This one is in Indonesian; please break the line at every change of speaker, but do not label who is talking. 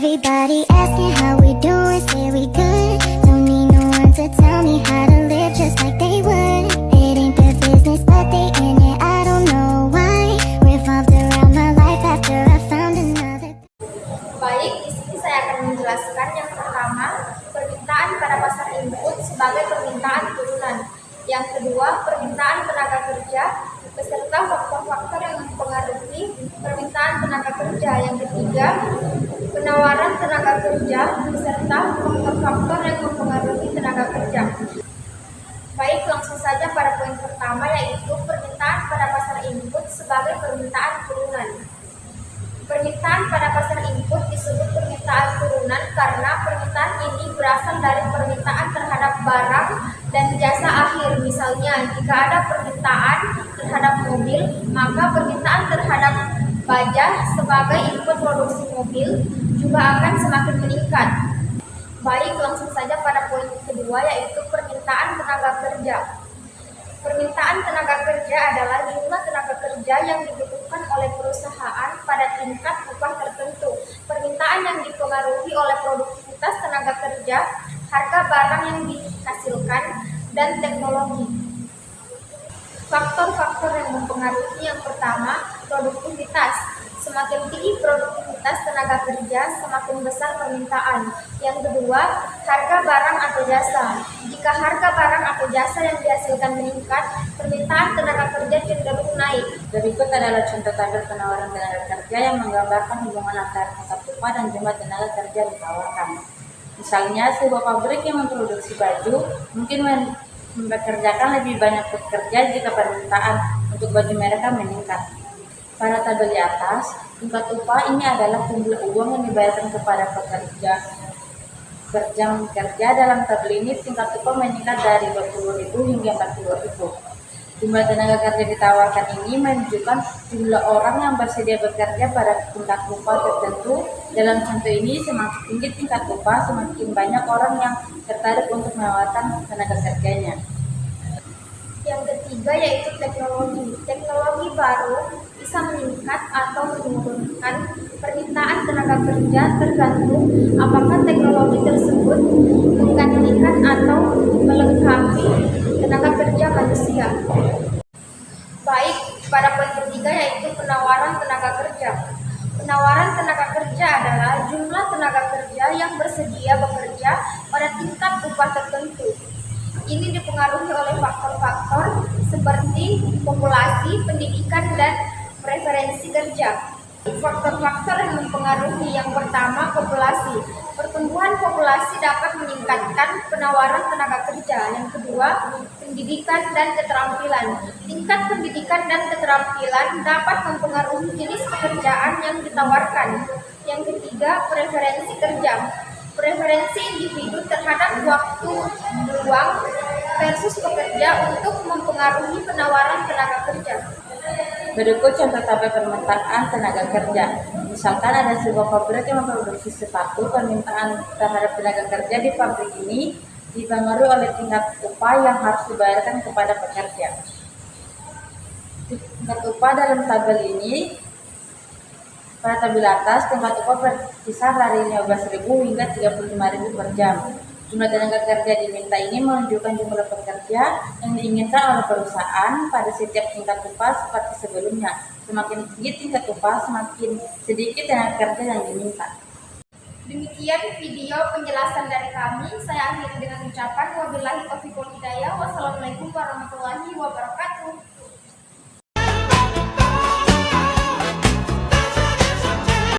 Everybody asking how we doing, say we good. Don't need no one to tell me how to live just like they would. It ain't their business, but they in it, I don't know why. Revolved around my life after I found another.
Baik, di sini saya akan menjelaskan yang pertama, permintaan pada pasar input sebagai permintaan turunan. Yang kedua, permintaan tenaga kerja beserta faktor-faktor yang mempengaruhi permintaan tenaga kerja. Yang ketiga, penawaran tenaga kerja beserta faktor-faktor yang mempengaruhi tenaga kerja. Baik, langsung saja pada poin pertama, yaitu permintaan pada pasar input sebagai permintaan turunan. Permintaan pada pasar input disebut permintaan turunan karena permintaan ini berasal dari permintaan terhadap barang dan jasa akhir. Misalnya, jika ada permintaan terhadap mobil, maka permintaan terhadap baja sebagai input produksi mobil juga akan semakin meningkat. Baik, langsung saja pada poin kedua, yaitu permintaan tenaga kerja. Permintaan tenaga kerja adalah jumlah tenaga kerja yang dibutuhkan oleh perusahaan pada tingkat upah tertentu. Permintaan yang dipengaruhi oleh produktivitas tenaga kerja, harga barang yang dihasilkan, dan teknologi. Faktor-faktor yang mempengaruhi: yang pertama, produktivitas. Semakin tinggi produktivitas tenaga kerja, semakin besar permintaan. Yang kedua, harga barang atau jasa. Jika harga barang atau jasa yang dihasilkan meningkat, permintaan tenaga kerja cenderung naik.
Berikut adalah contoh tabel penawaran tenaga kerja yang menggambarkan hubungan antara tingkat upah dan jumlah tenaga kerja ditawarkan. Misalnya, sebuah pabrik yang memproduksi baju mungkin mempekerjakan lebih banyak pekerja jika permintaan untuk baju mereka meningkat. Pada tabel di atas, tingkat upah ini adalah jumlah uang yang dibayarkan kepada pekerja per jam kerja. Dalam tabel ini, tingkat upah meningkat dari 20.000 hingga 40.000. Jumlah tenaga kerja ditawarkan ini menunjukkan jumlah orang yang bersedia bekerja pada tingkat upah tertentu. Dalam contoh ini, semakin tinggi tingkat upah, semakin banyak orang yang tertarik untuk menawarkan tenaga kerjanya.
Yang ketiga, yaitu teknologi. Teknologi baru bisa meningkat atau menurunkan permintaan tenaga kerja tergantung apakah teknologi tersebut menggantikan atau melengkapi tenaga kerja manusia. Baik, pada poin ketiga, yaitu penawaran tenaga kerja. Penawaran tenaga kerja adalah jumlah tenaga kerja yang bersedia bekerja pada tingkat upah tertentu. Ini dipengaruhi oleh faktor-faktor seperti populasi, pendidikan, dan preferensi kerja. Faktor-faktor yang mempengaruhi: yang pertama, populasi. Pertumbuhan populasi dapat meningkatkan penawaran tenaga kerja. Yang kedua, pendidikan dan keterampilan. Tingkat pendidikan dan keterampilan dapat mempengaruhi jenis pekerjaan yang ditawarkan. Yang ketiga, preferensi kerja. Preferensi individu terhadap waktu luang versus pekerja untuk mempengaruhi penawaran tenaga kerja.
Berikut contoh tabel permintaan tenaga kerja. Misalkan ada sebuah pabrik yang memproduksi sepatu. Permintaan terhadap tenaga kerja di pabrik ini dipengaruhi oleh tingkat upah yang harus dibayarkan kepada pekerja. Tingkat upah dalam tabel ini, pada tabel atas, tingkat upah berkisar dari 15.000 hingga 35.000 per jam. Jumlah tenaga kerja diminta ini menunjukkan jumlah pekerja yang diinginkan oleh perusahaan pada setiap tingkat upah seperti sebelumnya. Semakin tinggi tingkat upah, semakin sedikit tenaga kerja yang diminta.
Demikian video penjelasan dari kami. Saya akhiri dengan ucapan wabillahi taufiq wal hidayah. Wassalamualaikum warahmatullahi wabarakatuh.